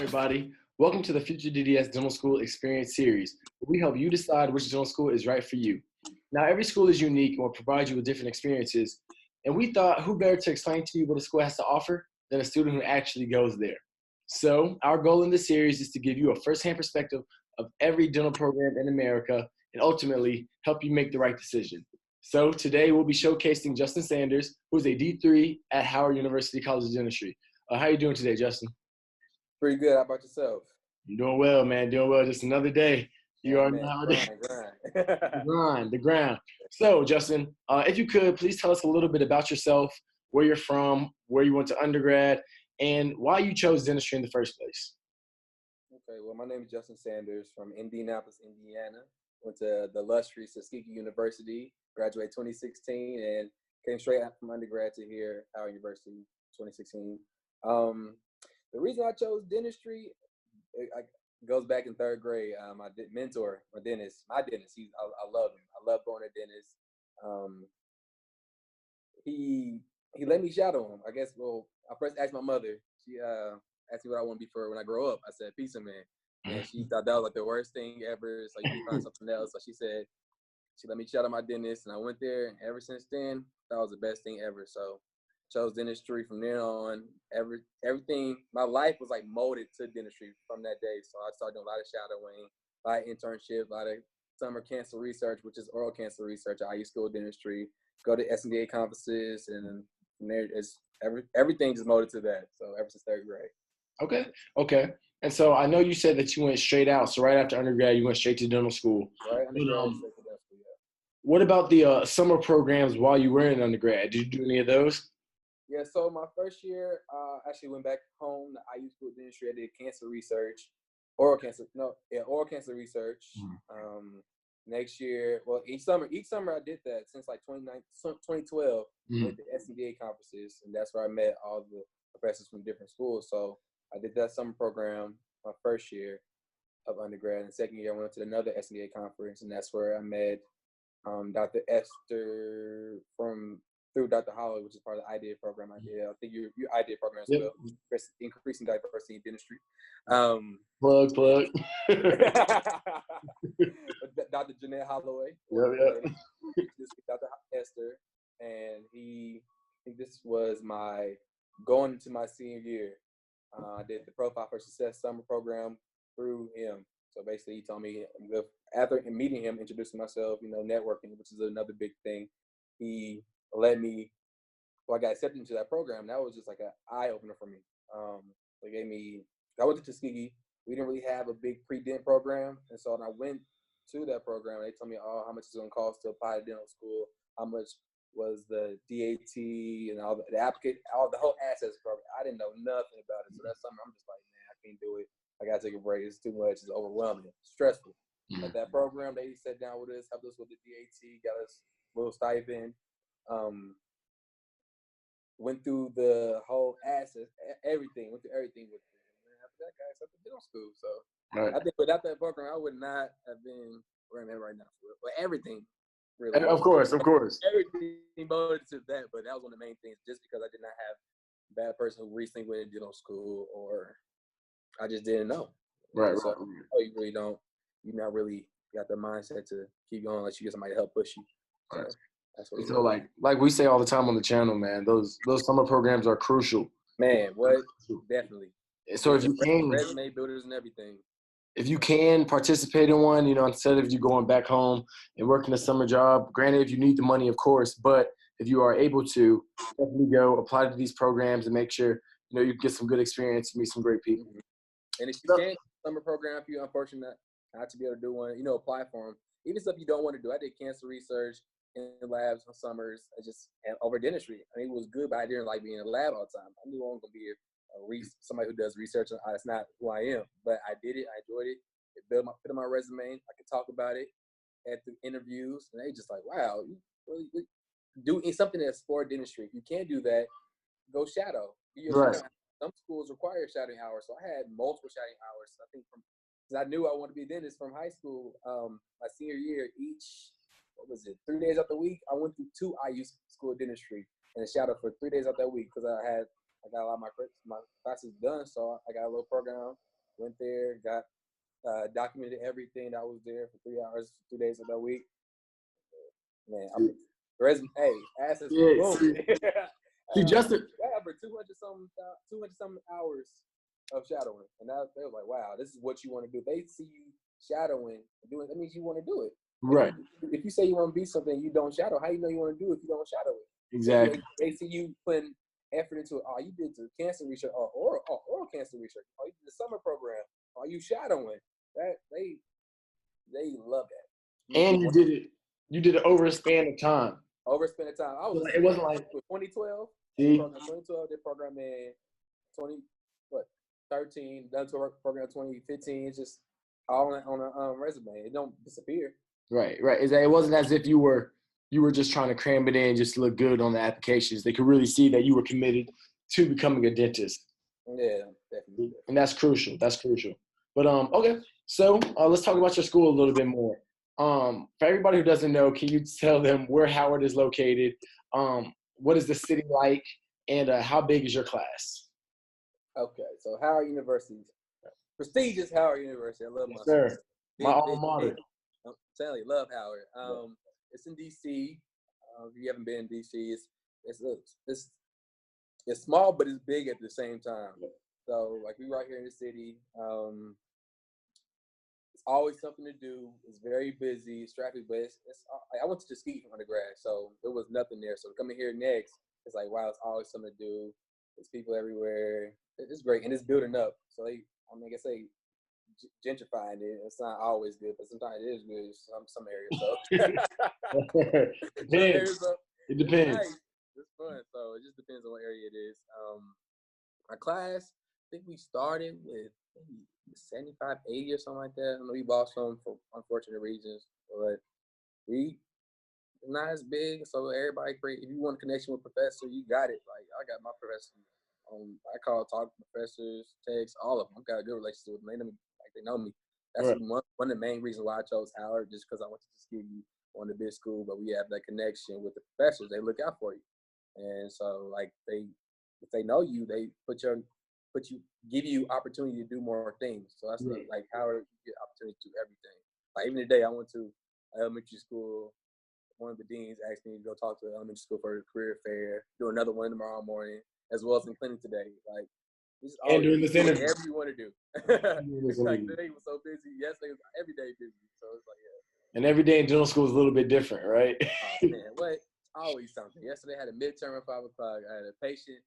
everybody. Welcome to the FutureDDS Dental School Experience Series, where we help you decide which dental school is right for you. Now, every school is unique and will provide you with different experiences, and we thought who better to explain to you what a school has to offer than a student who actually goes there. So, our goal in this series is to give you a firsthand perspective of every dental program in America and ultimately help you make the right decision. So, today we'll be showcasing Justin Sanders, who is a D3 at Howard University College of Dentistry. How are you doing today, Justin? Pretty good. How about yourself? I'm doing well, man. Doing well. Just another day. You already know how it is. The grind. So, Justin, if you could, please tell us a little bit about yourself, where you're from, where you went to undergrad, and why you chose dentistry in the first place. Okay. Well, my name is Justin Sanders from Indianapolis, Indiana. Went to the illustrious Tuskegee University, graduated 2016, and came straight out from undergrad to here, Howard University, 2016. The reason I chose dentistry goes back in third grade. My mentor, my dentist, I love him. I love going to dentists. He let me shadow him. I guess. Well, I first asked my mother. She asked me what I want to be for when I grow up. I said pizza man, and she thought that was like the worst thing ever. So you can find something else. So she let me shadow my dentist, and I went there. And ever since then, that was the best thing ever. So chose dentistry from then on. Everything, my life was like molded to dentistry from that day. So I started doing a lot of shadowing, a lot of internships, a lot of summer cancer research, which is oral cancer research at IU School of Dentistry, go to SNDA conferences, and from there, everything just molded to that. So ever since third grade. Okay. And so I know you said that you went straight out. So right after undergrad, you went straight to dental school. Right, undergrad, straight to dental school, yeah. What about the summer programs while you were in undergrad? Did you do any of those? Yeah, so my first year, actually went back home to IU School of Dentistry. I did cancer research, oral cancer research. Next year, well, each summer I did that since like 2012, went to SNDA conferences, and that's where I met all the professors from different schools. So I did that summer program my first year of undergrad, and second year I went to another SNDA conference, and that's where I met Dr. Esther through Dr. Holloway, which is part of the IDEA program I did. I think your IDEA program as well, increasing diversity in dentistry. Plug. Dr. Jeanette Holloway. Yep. Dr. Esther, and I think this was going into my senior year. I did the Profile for Success summer program through him. So basically, he told me, after meeting him, introducing myself, networking, which is another big thing, he let me, I got accepted into that program. That was just like an eye-opener for me. I went to Tuskegee. We didn't really have a big pre-dent program. And so when I went to that program, they told me, how much it's going to cost to apply to dental school, how much was the DAT and all the whole access program. I didn't know nothing about it. So that summer, I'm just like, man, I can't do it. I got to take a break. It's too much. It's overwhelming. It's stressful. But that program, they sat down with us, helped us with the DAT, got us a little stipend. Went through the whole access, everything. Went through everything with it. And after that, guys, I went to dental school. So right. I think without that program, I would not have been where I'm at right now. But everything, really. Of course. Everything motivated to that, but that was one of the main things. Just because I did not have a bad person who recently went to dental school, or I just didn't know. Right. So you really don't. You're not really got the mindset to keep going unless you get somebody to help push you. So, right. That's what so like we say all the time on the channel, man, those summer programs are crucial. Man, what? Definitely. So if you can, resume builders and everything. If you can participate in one, instead of you going back home and working a summer job, granted, if you need the money, of course, but if you are able to, definitely go apply to these programs and make sure, you get some good experience and meet some great people. And if you can't summer program, if you're unfortunate not to be able to do one, apply for them. Even stuff you don't want to do. I did cancer research in labs on summers. Over dentistry. I mean, it was good, but I didn't like being in a lab all the time. I knew I was going to be somebody who does research. That's not who I am, but I did it. I enjoyed it. It put on my resume. I could talk about it at the interviews, and they just like, wow, you really do something that's for dentistry. If you can't do that, go shadow. Right. Some schools require shadowing hours, so I had multiple shadowing hours. I think because I knew I wanted to be a dentist from high school. My senior year, 3 days out the week, I went through 2 IU School of Dentistry and shadowed for 3 days out that week because I got a lot of my classes done, so I got a little program Went there, got documented everything that was there for 3 hours, 2 days of that week. Man, the resume, hey, asses, Yeah, boom. see, Justin. I have over 200 something hours of shadowing, and they were like, "Wow, this is what you want to do." They see you shadowing, doing that means you want to do it. Right. If you say you want to be something you don't shadow, how you know you want to do it if you don't shadow it? Exactly. They see you putting effort into it. Oh, you did the cancer research, or oral cancer research. Oh, you did the summer program. Oh, you shadowing. That they love that. And you did it over a span of time. Overspend the time. It wasn't like 2012. See? 2012, did program in 13, done to program 2015. It's just all on a resume. It don't disappear. Right. It wasn't as if you were just trying to cram it in just to look good on the applications. They could really see that you were committed to becoming a dentist. Yeah, definitely. And that's crucial. But okay. So let's talk about your school a little bit more. For everybody who doesn't know, can you tell them where Howard is located? What is the city like? And how big is your class? Okay, so Howard University, prestigious Howard University. I love my sir. school. My alma mater. I'm telling you, love Howard. It's in DC. If you haven't been in DC, it's small, but it's big at the same time. So like we right here in the city. It's always something to do. It's very busy. It's traffic, but I went to Tuskegee for undergrad, so there was nothing there. So coming here next, it's like wow, it's always something to do. There's people everywhere. It's great, and it's building up. So I can say gentrifying it. It's not always good, but sometimes it is good in some areas. So it depends. Nice. It's fun. So it just depends on what area it is. Our class, I think we started with maybe 75, 80 or something like that. I know we lost some for unfortunate reasons, but we not as big. So everybody, if you want a connection with professor, you got it. Like I got my professor. I talk to professors, text, all of them. I've got a good relationship with them. They know me. That's one of the main reasons why I chose Howard, just because I went to Tuskegee, one of the big school, but we have that connection with the professors. They look out for you. And so like if they know you, they give you opportunity to do more things. So that's like Howard, you get opportunity to do everything. Like even today I went to elementary school. One of the deans asked me to go talk to the elementary school for a career fair, do another one tomorrow morning, as well as in clinic today. Like and doing this interview. Whatever you want to do. Like today was so busy. Yesterday was every day busy. So it's like And every day in dental school is a little bit different, right? Oh man, what? Always something. Yesterday I had a midterm at 5 o'clock. I had a patient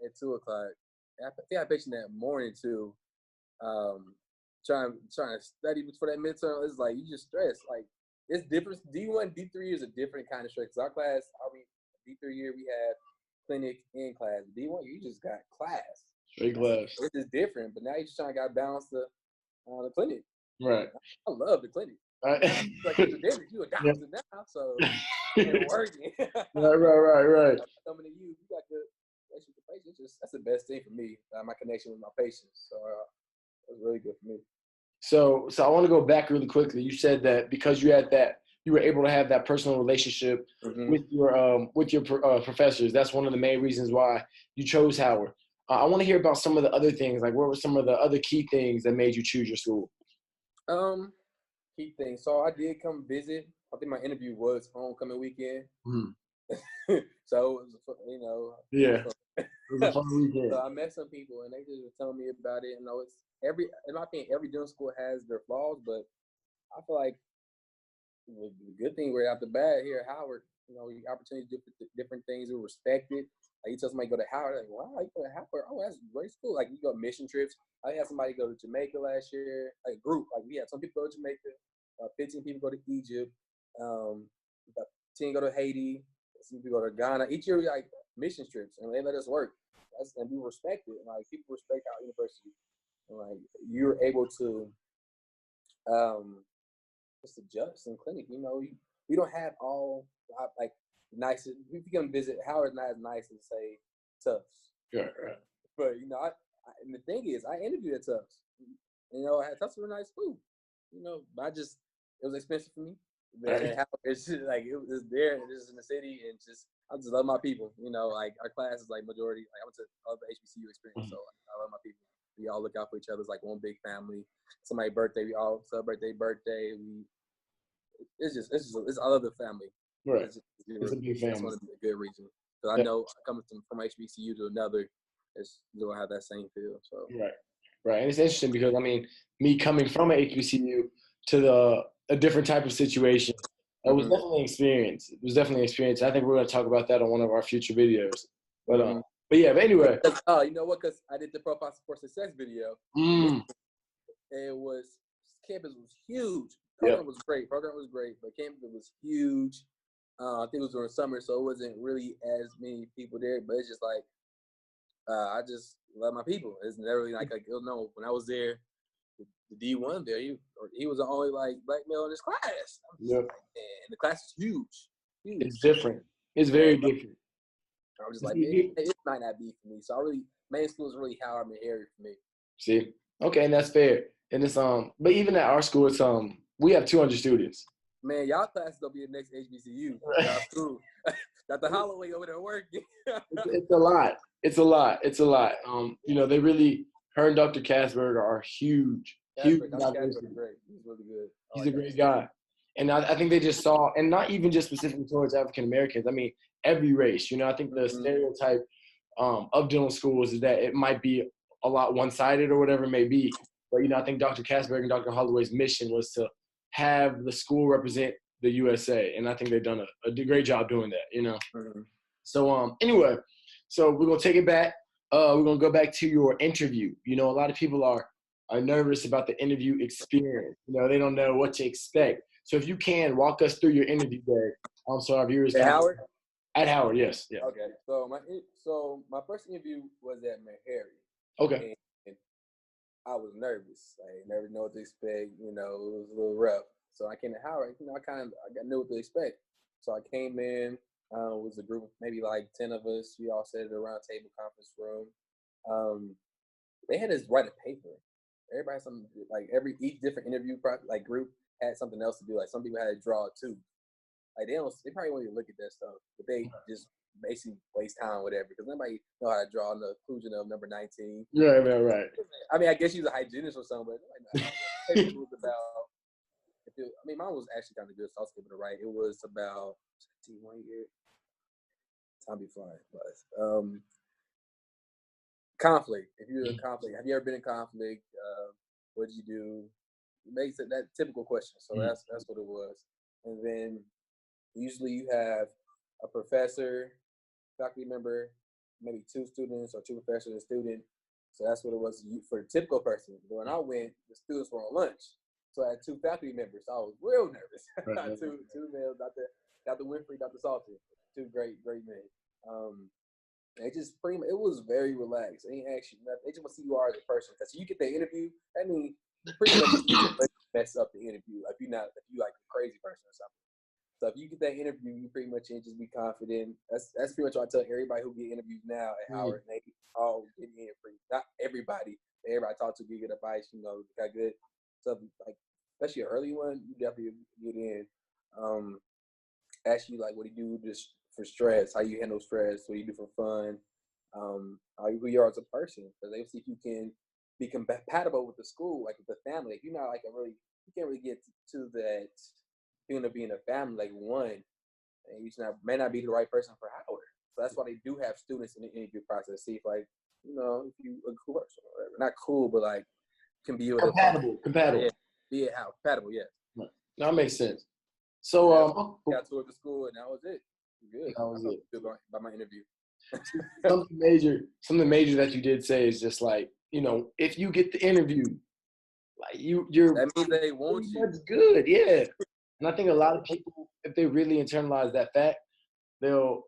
at 2 o'clock. I think I had a patient that morning too. Trying to study for that midterm. It's like you just stress. Like it's different. D1, D3 is a different kind of stress. Cause our class, D3 year we have clinic in class. D1, you just got class. Straight class. It's just different. But now you're just trying to balance the clinic. Right. I love the clinic. Like it's a dentist, you a doctor now, so it's working. Right. Coming to you got the connection with the patients. That's the best thing for me. My connection with my patients. So it was really good for me. So I want to go back really quickly. You said that because you were able to have that personal relationship with your professors. That's one of the main reasons why you chose Howard. I want to hear about some of the other things. Like, what were some of the other key things that made you choose your school? Key things. So I did come visit. I think my interview was homecoming weekend. So it was, Yeah. It was a fun weekend. So I met some people and they just were telling me about it. It's in my opinion, every dental school has their flaws, but I feel like the good thing right out the bat here at Howard, the opportunity to do different things were respected. Like you tell somebody go to Howard, like, wow, you go to Howard? Oh, that's a great school. Like you go mission trips. I had somebody go to Jamaica last year, like a group. Like we had some people go to Jamaica, 15 people go to Egypt, about 10 go to Haiti, some people go to Ghana. Each year we like mission trips, and they let us work. And we respect it. And, like people respect our university, and like you're able to just adjust in clinic. We don't have all like nice. If you come visit, Howard's not as nice as say Tufts. Yeah, right. But and the thing is, I interviewed at Tufts. Tufts was nice food. It was expensive for me. It's just, like it was there, just in the city, and I just love my people. Like our class is like majority. Like I went to the HBCU experience, so I love my people. We all look out for each other. It's like one big family. Somebody's birthday, we all celebrate their birthday. It's I love the family. Right. It's a big family. That's one of the good reasons. Because I know coming from HBCU to another, it's going to have that same feel. So Right. And it's interesting because, I mean, me coming from an HBCU to a different type of situation, it was definitely an experience. It was definitely an experience. I think we're going to talk about that on one of our future videos. But yeah, but anyway. You know what? Because I did the Profile for Success video. It was, campus was huge. Program was great, but campus was huge. I think it was during summer, so it wasn't really as many people there. But it's just like, I just love my people. It's never really like you'll know when I was there, the D1 there, he was the only like black male in his class. Yep. Like, and the class is huge. It's different. It's very different. I was just like, man, it might not be for me. So main school is really Howard and area for me. See, okay, and that's fair. And it's but even at our school, it's we have 200 students. Man, y'all class is gonna be the next HBCU. Y'all school. Dr. Holloway over there working. It's a lot. It's a lot. It's a lot. You know, they really, her and Dr. Kasberg are huge. Huge. Dr. Kasberg is great. He's really good. He's a great guy. And I think they just saw, and not even just specifically towards African Americans. I mean, every race. You know, I think the stereotype of dental schools is that it might be a lot one-sided or whatever it may be. But, you know, I think Dr. Kasberg and Dr. Holloway's mission was to have the school represent the USA. And I think they've done a great job doing that, you know. So anyway, so we're going to take it back. We're going to go back to your interview. You know, a lot of people are nervous about the interview experience. You know, they don't know what to expect. So if you can, walk us through your interview day. So our viewers can. At Howard? At Howard, yes. Yeah. Okay. So my first interview was at Meharry. Okay. And I was nervous. I never know what to expect. You know, it was a little rough. So I came to Howard. You know, I knew what to expect. So I came in. It was a group of maybe like 10 of us. We all sat at a round table conference room. They had us write a paper. Everybody had something, like each different interview group had something else to do. Like some people had to draw too. Like they probably won't even look at that stuff, but they just basically waste time, whatever, because nobody know how to draw the inclusion of number 19. Right. I mean, I guess she was a hygienist or something, but it was about. Mine was actually kind of good, so I was able to write. It was about 1 year. Time be flying, but conflict. If you're in conflict, have you ever been in conflict? What did you do? Makes it that typical question. So that's what it was. And then usually you have a professor, faculty member, maybe 2 students or 2 professors and a student. So that's what it was for the typical person. But when I went, the students were on lunch. So I had 2 faculty members. So I was real nervous. Right. two males, Dr. Winfrey, Dr. Salter, 2 great men. It just it was very relaxed. They ain't ask you nothing. They just want to see who you are as a person. Because you get the interview, I mean, you pretty much mess up the interview. If you like a crazy person or something. So if you get that interview, you pretty much can just be confident. That's pretty much what I tell everybody who get interviewed now at Howard. And they all get in free. Not everybody. Everybody I talk to get advice. You know, got good stuff. Like especially an early one, you definitely get in. Ask you like what do you do just for stress? How you handle stress? What do you do for fun? Who you are as a person? Because they see if you can be compatible with the school, like with the family. If you're not like you can't really get to that feeling of being a family like one, and you may not be the right person for Howard. So that's why they do have students in the interview process. See if if you a cool person or whatever. Not cool, but like can be compatible. Yeah, how compatible, yeah. Right. That makes sense. So got to the school and that was it. Good. That was it. Good by my interview. something major that you did say is just like, you know, if you get the interview, like you're that means they want you. That's good, yeah. And I think a lot of people, if they really internalize that fact, they'll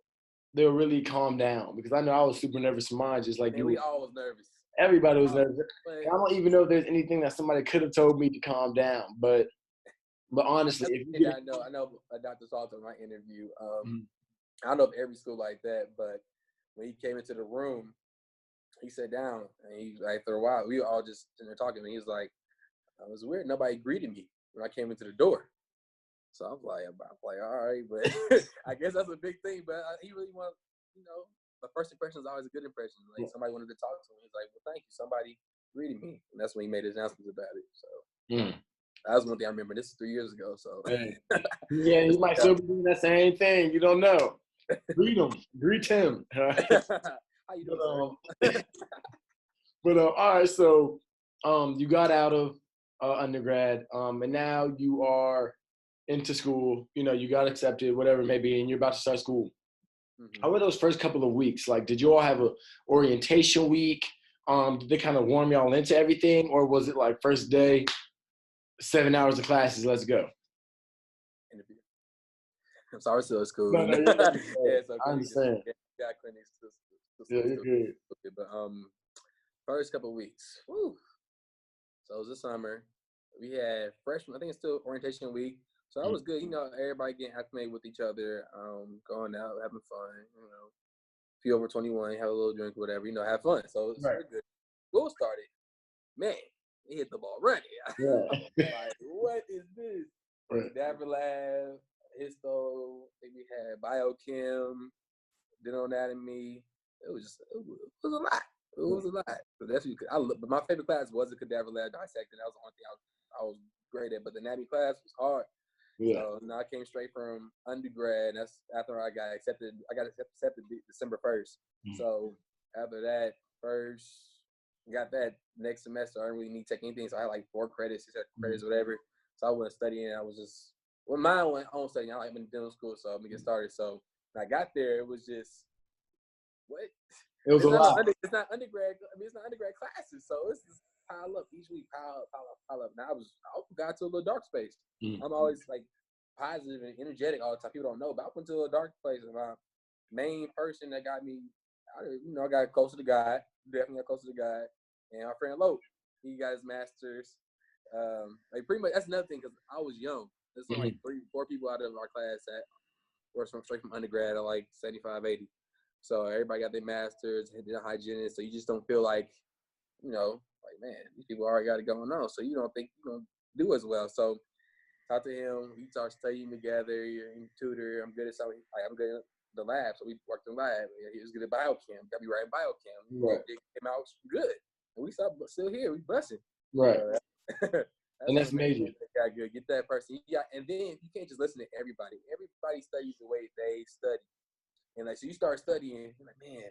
really calm down. Because I know I was super nervous for mine, just like you. We all was nervous. Everybody was nervous. And I don't even know if there's anything that somebody could have told me to calm down. But honestly, if you I know Dr. Salter in my interview. I don't know if every school like that, but when he came into the room, he sat down and he like for a while we were all just sitting there talking. And he was like, "It was weird. Nobody greeted me when I came into the door." So I'm like, all right, but I guess that's a big thing. But he really wanted, the first impression is always a good impression. Like somebody wanted to talk to him. He's like, well, thank you. Somebody greeted me. And that's when he made his announcements about it. So Mm. that was one thing I remember. This is 3 years ago. So Hey. Yeah, he might still be doing that same thing. You don't know. Greet him. Greet him. How you doing, sir? But all right, so you got out of undergrad, and now you are into school. You know, you got accepted, whatever it may be, and you're about to start school. Mm-hmm. How were those first couple of weeks? Like, did you all have a orientation week? Did they kind of warm y'all into everything, or was it like first day, 7 hours of classes, let's go? Interview. I'm sorry, still school. No, you're good. Yeah, so I understand. got clinics. Yeah, you're good. But first couple of weeks. Whew. So it was the summer. We had freshman. I think it's still orientation week. So that was good. You know, everybody getting acclimated with each other, going out, having fun. You know, if you're over 21, have a little drink, whatever. You know, have fun. So it's really good. School started. Man, he hit the ball running. Yeah. Like, what is this? Right. Cadaver lab, histo. I think we had biochem, dental anatomy. It was a lot. It was a lot. So that's but my favorite class was the cadaver lab dissecting. That was the only thing I was great at. But the anatomy class was hard. Yeah. So I came straight from undergrad. That's after I got accepted. I got accepted December 1st. Mm-hmm. So after that, got that next semester. I didn't really need to take anything. So I had like 4 credits, 6 credits, whatever. So I wasn't studying. I was just, mine went on studying. I like been in dental school, so I'm going to get started. So when I got there, it was just, what? It was a lot. It's not undergrad. I mean, it's not undergrad classes. So it's just pile up each week, pile up. Now I got to a little dark space. Mm-hmm. I'm always like positive and energetic all the time. People don't know, but I went to a dark place. And my main person that got me, I got close to the God. Definitely got close to the God. And our friend Lope, he got his master's. Like pretty much, that's another thing because I was young. There's like 3-4 people out of our class that were straight from undergrad at like 75, 80. So everybody got their masters, did a hygienist. So you just don't feel like, like, man, these people already got it going on. So you don't think you're going to do as well. So talk to him. We start studying together. You're in tutor. I'm good at something. I'm good at the lab. So we worked in lab. He was good at biochem. Got me right in biochem. Right. It came out good. And we still here. We busting. Right. And that's major. Got good. Get that person. And then you can't just listen to everybody. Everybody studies the way they study. And like, so you start studying, you're like, man,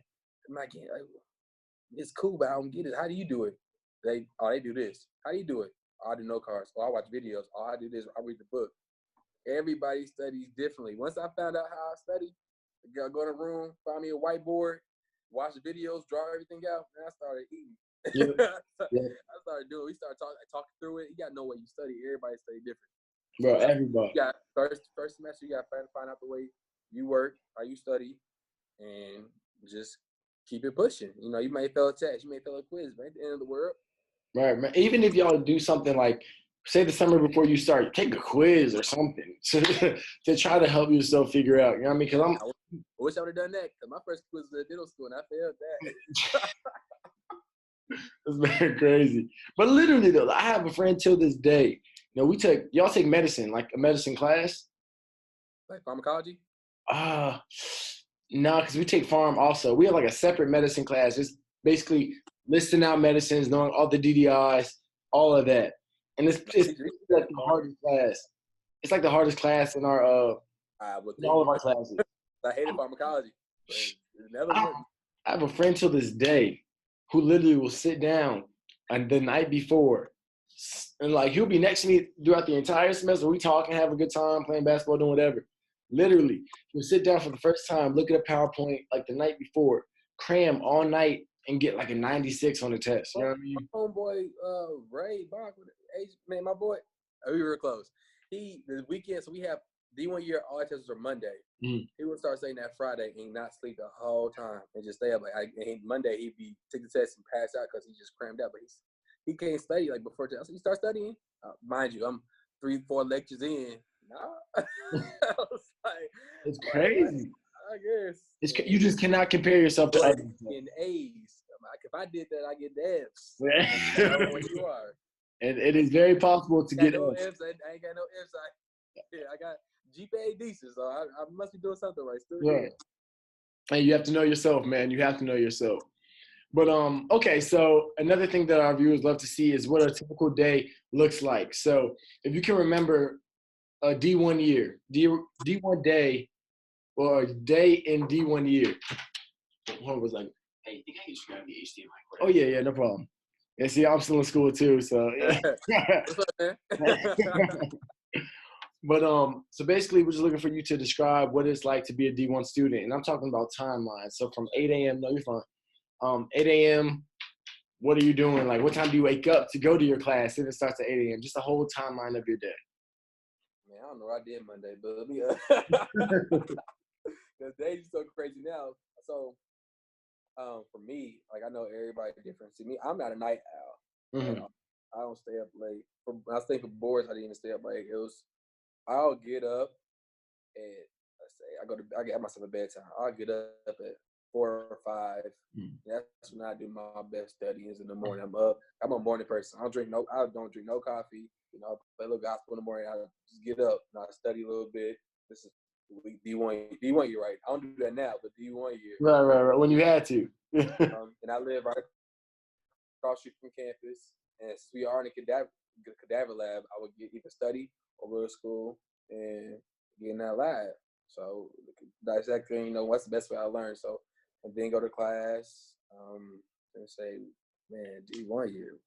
I'm not getting, like, it's cool, but I don't get it. How do you do it? They do this. How do you do it? Oh, I do no cards. Oh, I watch videos. Oh, I do this. I read the book. Everybody studies differently. Once I found out how I study, go in a room, find me a whiteboard, watch the videos, draw everything out, and I started eating. Yeah. I started doing. We started talking through it. You gotta know what you study. Everybody study different. Bro, everybody. You got first semester. You gotta find out the way you work, how you study, and just keep it pushing. You may fail a test, you may fail a quiz, but at the end of the world. Right, man. Even if y'all do something like, say the summer before you start, take a quiz or something to try to help yourself figure out. You know what I mean? Because I wish I would have done that. Because my first quiz was at dental school, and I failed that. It's very crazy. But literally, though, I have a friend till this day. Y'all take medicine, like a medicine class? Like pharmacology? No, because we take pharm also. We have like a separate medicine class. It's basically listing out medicines, knowing all the DDIs, all of that. And it's like the hardest class. It's like the hardest class in our in all of our classes. I hated pharmacology. I have a friend till this day who literally will sit down and the night before, and like he'll be next to me throughout the entire semester. We talking, have a good time, playing basketball, doing whatever. Literally, he'll sit down for the first time, look at a PowerPoint like the night before, cram all night, and get like a 96 on the test. You know what I mean? My homeboy, Ray Bach, man, my boy, we were close. The weekend, so we have D1 year, all tests are Monday. Mm-hmm. He would start saying that Friday and not sleep the whole time and just stay up. Monday, he'd be take the test and pass out because he just crammed out. But he can't study like before test. So he starts studying. Mind you, I'm 3-4 lectures in. Nah. I was like, it's crazy. I guess. You just cannot compare yourself to others. In A's. If I did that, I get the F's. I don't know what you are. And it is very possible to get no F's. I ain't got no F's. I got GPA decent, so I must be doing something right. Still, yeah. And you have to know yourself, man. You have to know yourself. But okay, so another thing that our viewers love to see is what a typical day looks like. So if you can remember a D1 year, D1 day, or a day in D1 year. One was like, hey, you think I can just grab the HDMI cord? Oh yeah, no problem. Yeah, see, I'm still in school too, so yeah. What's up, man? But so basically, we're just looking for you to describe what it's like to be a D1 student, and I'm talking about timeline. So from 8 a.m. No, you're fine. 8 a.m. What are you doing? Like, what time do you wake up to go to your class? If it starts at 8 a.m., just the whole timeline of your day. Man, I don't know what I did Monday, but let me. The days are so crazy now. So, for me, like I know everybody different. See, me, I'm not a night owl at all. I don't stay up late. When I stay for boards, I didn't even stay up late. I'll get up at, let's say, I get myself a bedtime. I'll get up at 4 or 5. That's when I do my best studies in the morning. I'm a morning person. I don't drink no coffee. You know, play a little gospel in the morning. I just get up and I study a little bit. This is D1 year, right? I don't do that now, but D1 year. Right. When you had to. And I live right across the street from campus. And since we are in a cadaver lab, I would either study or go to school and get in that lab. So dissecting, you know, what's the best way I learn. So, and then go to class and say, man, D1 year.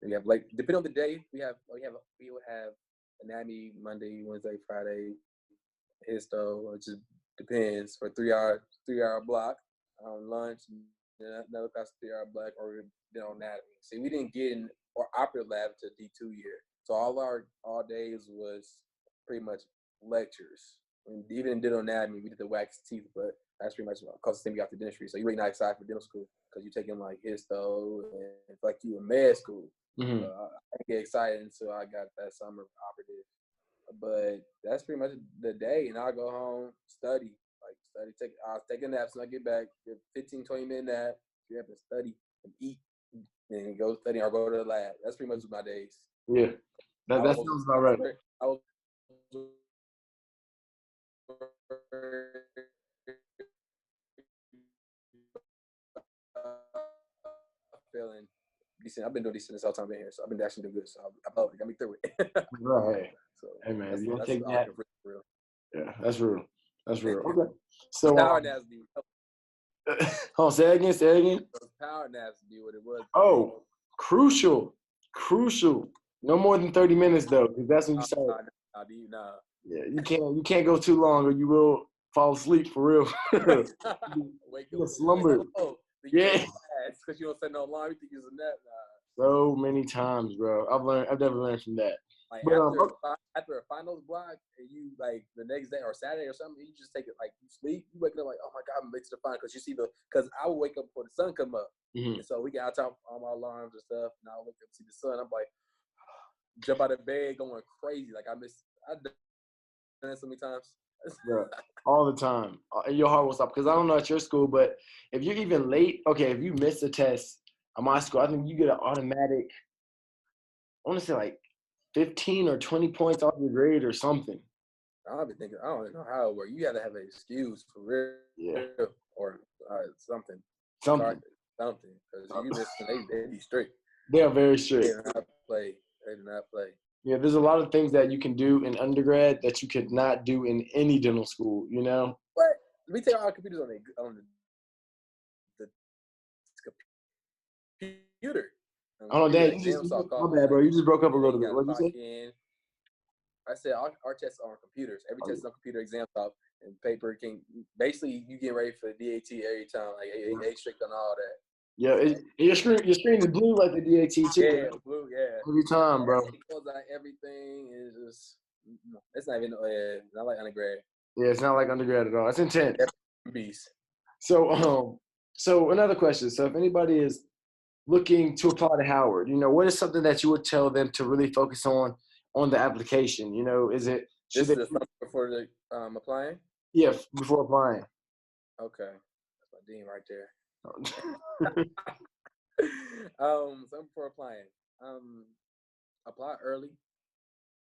We have, like, depending on the day, we will have anatomy Monday, Wednesday, Friday, histo. It just depends for 3 hour block. Lunch, another class 3 hour block, or then on anatomy. See, we didn't get in our operative lab to D2 year, so all days was pretty much lectures. And even in dental anatomy, we did the wax teeth, but that's pretty much because the same we got the dentistry. So you're really not excited for dental school because you're taking like histo and like you in med school. I didn't get excited until I got that summer operative. But that's pretty much the day, and I'll go home, I'll take a nap, so I get back, get 15, 20-minute nap, get up and study and eat, and go study or go to the lab. That's pretty much my days. Yeah, that sounds about right. I was feeling decent. I've been doing decent this whole time I've been here, so I've been actually doing good. So I love it. Got me through it. Right. So hey man, you don't that's take that. real. Yeah, that's real. That's real. Okay. So power naps be. Oh, say it again. Power naps be what it was. Oh, crucial. No more than 30 minutes though, because that's when you start. Nah. Yeah, you can't go too long, or you will fall asleep for real. Wake up. Slumber. Yeah. Because you don't set no alarm. You think it's a nap. So many times, bro. I've never learned from that. Like but, after a finals block, and you like the next day or Saturday or something, you just take it like you sleep. You wake up like, oh my god, I'm late to the final, because you see because I would wake up before the sun come up, and so we got top all my alarms and stuff, and I wake up see the sun. I'm like, jump out of bed going crazy. Like I've done that so many times. Yeah, all the time. Your heart will stop, because I don't know at your school, but if you're even late, okay, if you miss a test at my school, I think you get an automatic, I want to say like 15 or 20 points off your grade or something. I've been thinking, I don't know how it works. You got to have an excuse for real, or something. Because you miss, they be strict. They are very strict. They do not play. Yeah, there's a lot of things that you can do in undergrad that you could not do in any dental school, you know? What? Let me take our computers on the computer. Oh, dang, my bad, bro. You just broke up a little bit. What did you say? I said our tests are on computers. Every test is on computer, exam top, and paper. Basically, you get ready for the DAT every time. Like, they strict on all that. Yeah, your screen is blue like the DAT too. Yeah, blue, yeah. Every time, bro. Everything is just, it's not even, not like undergrad. Yeah, it's not like undergrad at all. It's intense. Beast. So another question. So if anybody is looking to apply to Howard, you know, what is something that you would tell them to really focus on the application? You know, is it before the applying? Yeah, before applying. Okay, that's my dean right there. So before applying, apply early.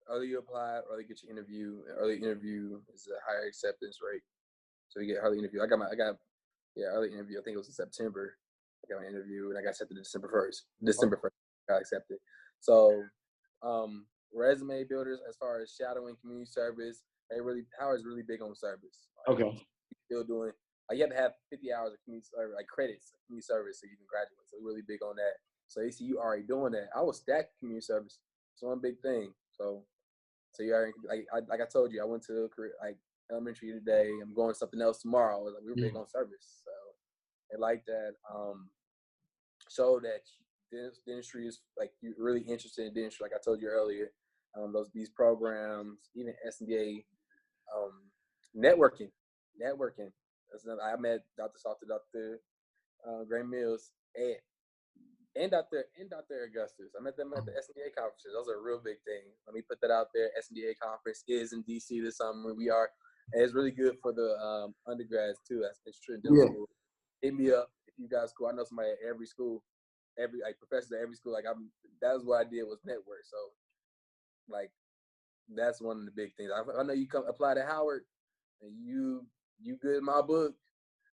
Early you apply, early get your interview. Early interview is a higher acceptance rate, so you get early interview. I got early interview. I think it was in September. got an interview, and I got accepted December 1st. December 1st, got accepted. So, resume builders, as far as shadowing community service, Howard's really big on service. Okay. Still doing, you have to have 50 hours of community service, like credits, community service, so you can graduate. So we're really big on that. So you see, you already doing that. I was stacked community service. It's one big thing. So you already, like I told you, I went to elementary today. I'm going to something else tomorrow. Like, we were big on service. So they like that. Show that dentistry is, like, you're really interested in dentistry. Like I told you earlier, these programs, even SNDA, networking. That's another. I met Dr. Salter, Dr. Gray Mills, and Dr. Augustus. I met them at the SNDA conferences. Those are a real big thing. Let me put that out there. SNDA conference is in DC this summer. We are, and it's really good for the undergrads too. It's true. School. Hit me up if you guys cool. I know somebody at every school, professors at every school. That was what I did, was network. So, like, that's one of the big things. I know you come apply to Howard, and you good in my book.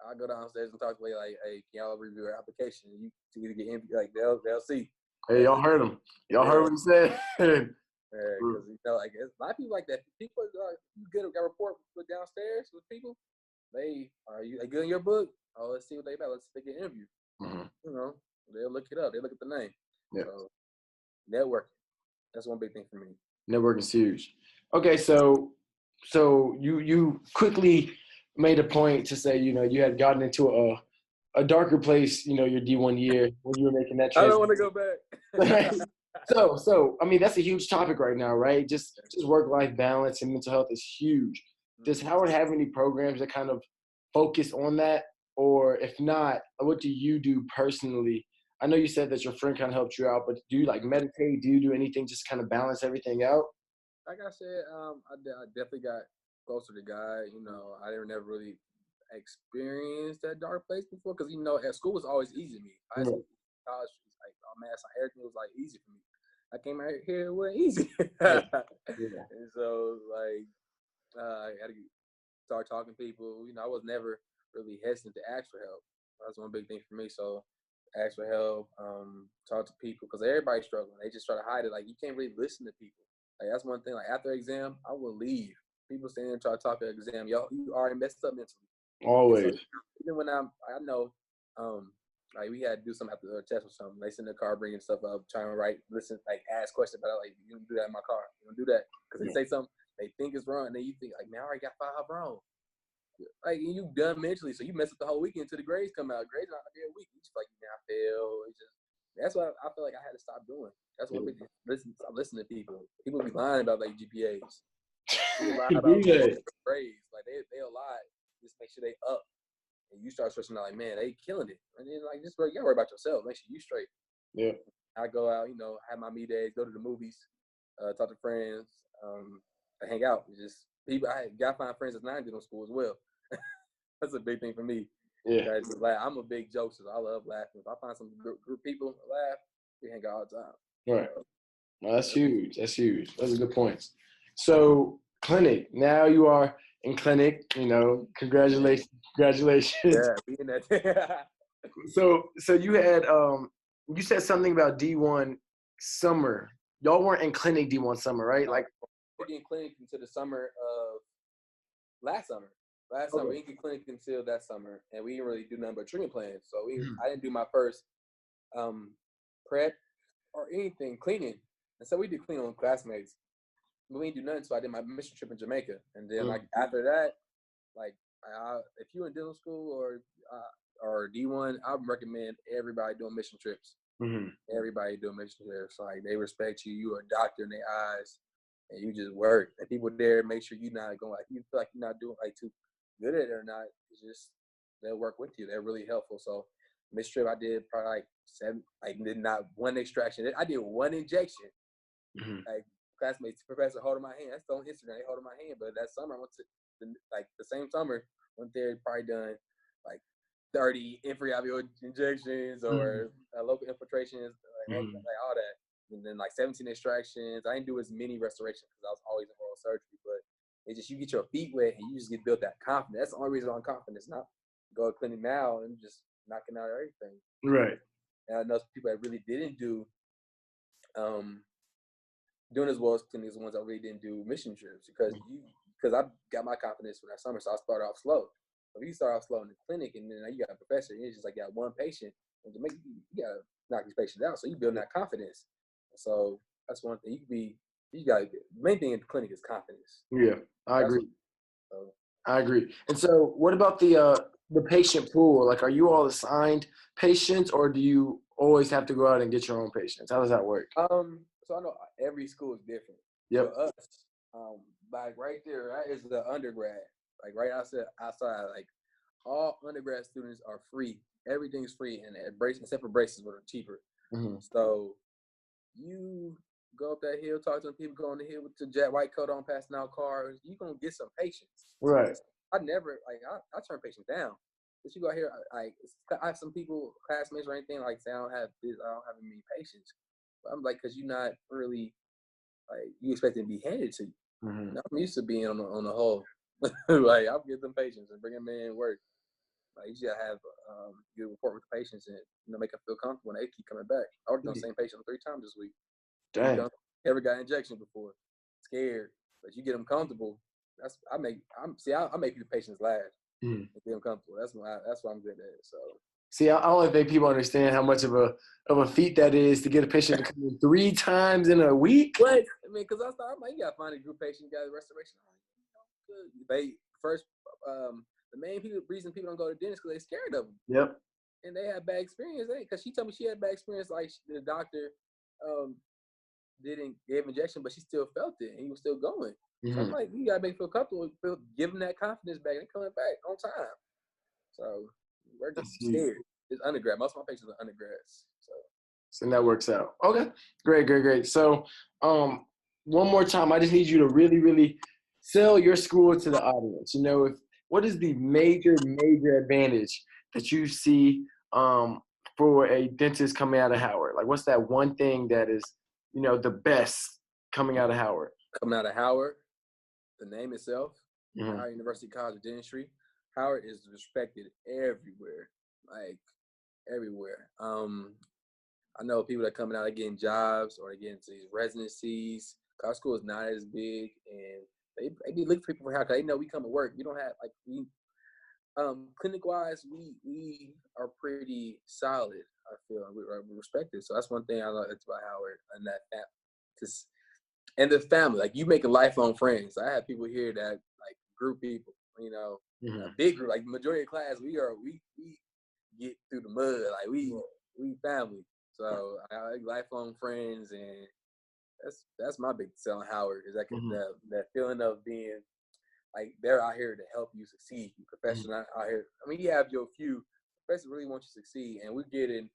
I'll go downstairs and talk to you, like, hey, can y'all review our application? You to get in, like, they'll see. Hey, y'all heard him. Y'all heard what he said. Because a lot of people like that. People you got a report put downstairs with people. They good in your book? Oh, let's see what they about. Let's take an interview. Mm-hmm. They'll look it up. They look at the name. Yeah. So, networking. That's one big thing for me. Networking is huge. Okay, so you quickly made a point to say, you had gotten into a darker place, your D1 year when you were making that transition. I don't want to go back. So I mean, that's a huge topic right now, right? Just work-life balance and mental health is huge. Does Howard have any programs that kind of focus on that? Or if not, what do you do personally? I know you said that your friend kind of helped you out, but do you meditate? Do you do anything just kind of balance everything out? Like I said, I definitely got closer to God. I never really experienced that dark place before, because at school was always easy to me. High school, college, everything was easy for me. I came out here, it wasn't easy. And so I had to start talking to people. I was never really hesitant to ask for help. That's one big thing for me. So ask for help, talk to people, because everybody's struggling. They just try to hide it. You can't really listen to people. That's one thing. After exam, I will leave. People stand there and try to talk at exam. Y'all, you already messed up mentally. Always. So, even when I know, we had to do something after the test or something. They send the car bringing stuff up, trying to listen, ask questions, but you don't do that in my car. You don't do that, because they say something they think is wrong, and then you think man, I already got 5 wrong. You done mentally, so you mess up the whole weekend until the grades come out. Grades not every week. You just I fail. That's what I feel like I had to stop doing. That's what stop listening to people. People be lying about GPAs. People lie about grades. They'll lie just make sure they up, and you start stressing out man, they killing it. And then you gotta worry about yourself. Make sure you straight. Yeah. I go out, have my me days, go to the movies, talk to friends, I hang out. People. I gotta find friends that's not in dental school as well. That's a big thing for me. Yeah. I'm a big jokester. I love laughing. If I find some group people laugh, we hang out all the time. Right. Well, that's huge. Those are good points. So clinic. Now you are in clinic. Congratulations. Yeah, being that. So you had you said something about D1 summer. Y'all weren't in clinic D1 summer, right? We didn't clinic until the summer of last summer. Summer, we didn't get clinic until that summer, and we didn't really do nothing but treatment plans. So I didn't do my first prep or anything cleaning, and so we did clean on classmates. But we didn't do nothing. So I did my mission trip in Jamaica, and then after that, if you're in dental school or D1, I would recommend everybody doing mission trips. Mm-hmm. Everybody doing mission trips. They respect you. You are a doctor in their eyes, and you just work. And people there make sure you're not going you feel like you're not doing too good at it or not. It's just they'll work with you. They're really helpful. So mission trip, I did probably 7. Did not one extraction. I did 1 injection. Mm-hmm. Classmates, professor holding my hand. That's on Instagram. They holding my hand. But that summer, I went to the same summer, went there, probably done 30 infravalvular injections or local infiltrations, all that. And then 17 extractions. I didn't do as many restorations because I was always in oral surgery, but it's just you get your feet wet and you just get built that confidence. That's the only reason I'm confident. It's not go to clinic now and just knocking out everything. Right. And I know some people that really didn't do doing as well as clinics, the ones that really didn't do mission trips because I got my confidence for that summer, so I started off slow. So if you start off slow in the clinic and then you got a professor, and it's just like you got one patient, and to make you gotta knock these patients out, so you build that confidence. So that's one thing you gotta get. The main thing in the clinic is confidence. Yeah, I That's agree. so, I agree. And so, what about the patient pool? Like, are you all assigned patients, or do you always have to go out and get your own patients? How does that work? so I know every school is different. Yep. For us, like right there, that is the undergrad. Like right outside, like all undergrad students are free. Everything's free, and braces, except for braces, which are cheaper. Mm-hmm. So you go up that hill, talk to the people, go on the hill with the jet white coat on, passing out cards. You gonna get some patients. Right. I never I turn patients down. But you go out here, I have some people, classmates or anything like say I don't have many patients. But I'm like, cause you're not really like you expect it to be handed to you. Mm-hmm. I'm used to being on the whole. Like I'll get them patients and bring them in and work. Like you just gotta have good rapport with the patients and make them feel comfortable and they keep coming back. I worked on the same patient 3 times this week. Dang. Never got an injection before. Scared, but you get them comfortable. I make people patients laugh and get them comfortable. That's what I'm good at. So. See, I don't think people understand how much of a feat that is to get a patient to come in 3 times in a week. What? I mean, because I'm like, you gotta find a group patient, you got restoration. Good. They first, the main reason people don't go to dentists because they're scared of them. Yep. And they have bad experience. Because she told me she had bad experience. Like the doctor, didn't give injection, but she still felt it, and he was still going. Mm-hmm. So I'm like, you gotta make them feel comfortable, give them that confidence back, and coming back on time. So we're just scared. It's undergrad. Most of my patients are undergrads. So that works out. Okay, great. So, one more time, I just need you to really, really sell your school to the audience. What is the major advantage that you see for a dentist coming out of Howard? Like, what's that one thing that is, the best coming out of Howard? Coming out of Howard, the name itself, mm-hmm. Howard University College of Dentistry. Howard is respected everywhere, like everywhere. I know people that are coming out, they're getting jobs or they're getting into these residencies. Our school is not as big, and they be looking for people for Howard because they know we come to work. We don't have clinic wise, we are pretty solid. I feel we're respected. So that's one thing I like about Howard and and the family. Like you making lifelong friends. I have people here that like group people. Mm-hmm. A big group. Like the majority of class, we get through the mud. Like we family. So I like lifelong friends, and that's my big selling Howard is that feeling of being like they're out here to help you succeed. Professors not out here. I mean, you have your few professors really want you to succeed, and we're getting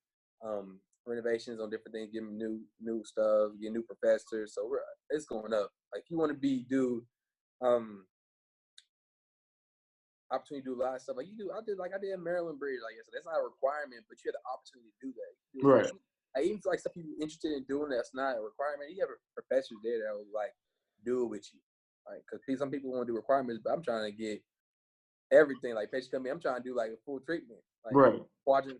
renovations on different things, getting new stuff, getting new professors. So it's going up. Like if you want to do opportunity to do a lot of stuff. Like I did Maryland Bridge. Like I said, that's not a requirement, but you had the opportunity to do that. Right. I even feel like some people interested in doing that's not a requirement. You have professors there that will like do it with you. Like, because some people want to do requirements, but I'm trying to get everything. Like, patients come in, I'm trying to do like a full treatment, like quadrant,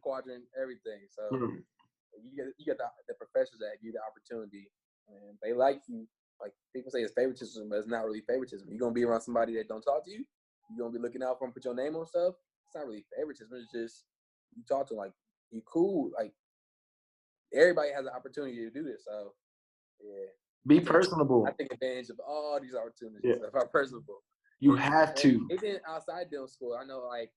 everything. So you get the professors that give you the opportunity, and they like you. Like people say it's favoritism, but it's not really favoritism. You're gonna be around somebody that don't talk to you. You're gonna be looking out for them, put your name on stuff. It's not really favoritism. It's just you talk to them like you cool. Like everybody has an opportunity to do this. So yeah. Be personable. I take advantage of all these opportunities. Yeah. If I'm personable. You have to. Even outside dental school, I know like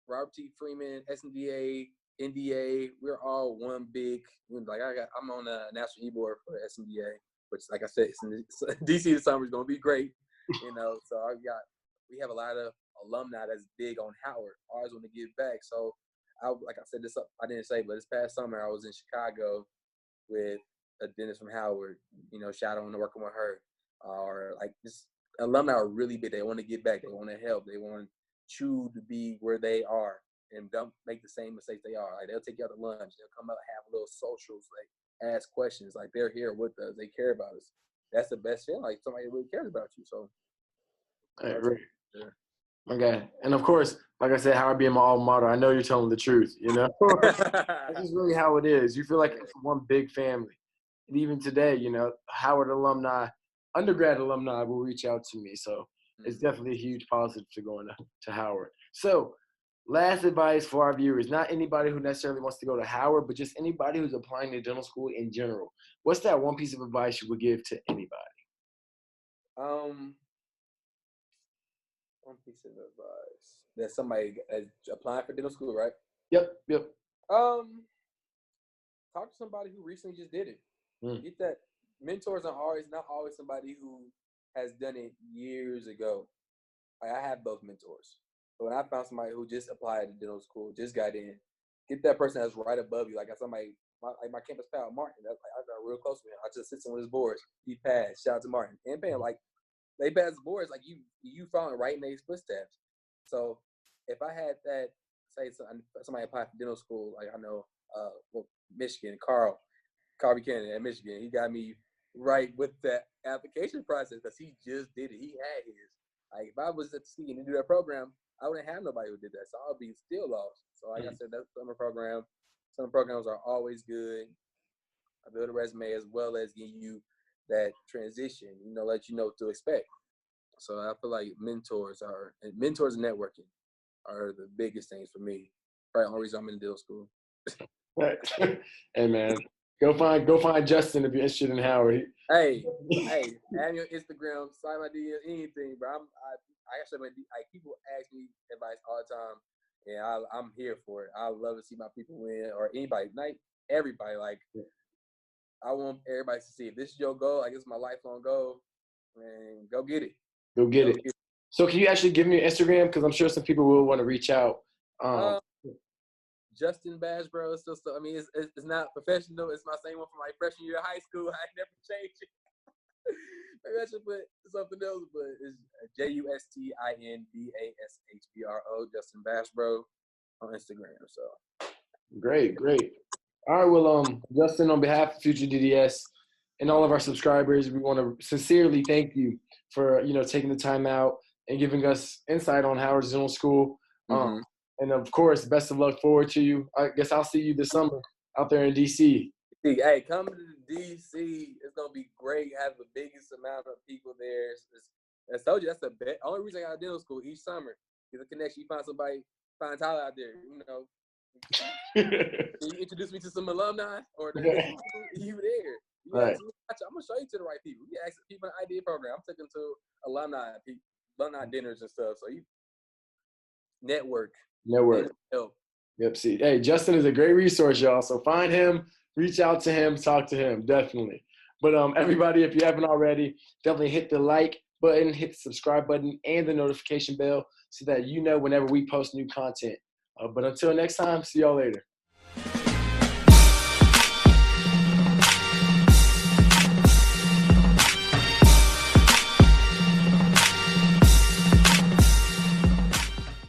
Robert T. Freeman, SNDA, NDA, we're all one big. Like I'm on the national e-board for SNDA, which, like I said, DC this summer is gonna be great. So we have a lot of alumni that's big on Howard. Always want to give back. So like I said, I didn't say, but this past summer I was in Chicago with a dentist from Howard, shadowing and working with her. Or like this alumni are really big. They want to give back. They want to help. They want you to be where they are and don't make the same mistakes they are. Like they'll take you out to lunch. They'll come out and have little socials, like ask questions. Like they're here with us. They care about us. That's the best feeling. Like somebody really cares about you. So I agree. Okay. And of course, like I said, Howard being my alma mater, I know you're telling the truth, you know? That's just really how it is. You feel like it's one big family. And even today, you know, Howard alumni, undergrad alumni will reach out to me. So it's definitely a huge positive to going to Howard. So last advice for our viewers, not anybody who necessarily wants to go to Howard, but just anybody who's applying to dental school in general. What's that one piece of advice you would give to anybody? One piece of advice that somebody is applying for dental school, right? Yep. Talk to somebody who recently just did it. Mm. Get that. Mentors are not always somebody who has done it years ago. Like, I have both mentors, but when I found somebody who just applied to dental school, just got in, get that person that's right above you. Like, somebody, my campus pal Martin, I got real close with him. I just sit on his boards. He passed. Shout out to Martin and Pam. Like, they passed the boards. Like, you following right in their footsteps. So if I had that, say somebody applied for dental school, like I know, Michigan, Carl Buchanan at Michigan, he got me right with that application process because he just did it. He had his. Like, if I was at the C and do that program, I wouldn't have nobody who did that. So I'll be still lost. So like I said, that summer program, summer programs are always good. I build a resume as well as give you that transition, let you know what to expect. So I feel like mentors and networking are the biggest things for me. Probably the only reason I'm in dental school. Right. Hey man, go find Justin if you're interested in Howard. Hey, add me on Instagram, sign my DM, anything, bro. I actually, like, people ask me advice all the time, and I'm here for it. I love to see my people win, or anybody, not everybody. Like, I want everybody to see if this is your goal. Like, it's my lifelong goal, man. Go get it. Go get it. So can you actually give me your Instagram? Because I'm sure some people will want to reach out. Justin Bash, bro. It's just, I mean, it's not professional. It's my same one from my freshman year of high school. I never changed it. Maybe I should put something else, but it's JustinBashbro, Justin Bash, bro, on Instagram. So Great. All right, well, Justin, on behalf of FutureDDS and all of our subscribers, we want to sincerely thank you for taking the time out and giving us insight on Howard's Dental School. And of course, best of luck forward to you. I guess I'll see you this summer out there in DC. Hey, come to DC. It's gonna be great. Have the biggest amount of people there. I told you, that's the only reason I got dental school each summer. Is a connection. You find Tyler out there. Can you introduce me to some alumni or you there? Right. I'm gonna show you to the right people. You ask people in the idea program. I'm taking to alumni dinners and stuff. So you network. Help. Yep. See, hey, Justin is a great resource, y'all. So find him, reach out to him, talk to him, definitely. But everybody, if you haven't already, definitely hit the like button, hit the subscribe button, and the notification bell so that you know whenever we post new content. But until next time, see y'all later.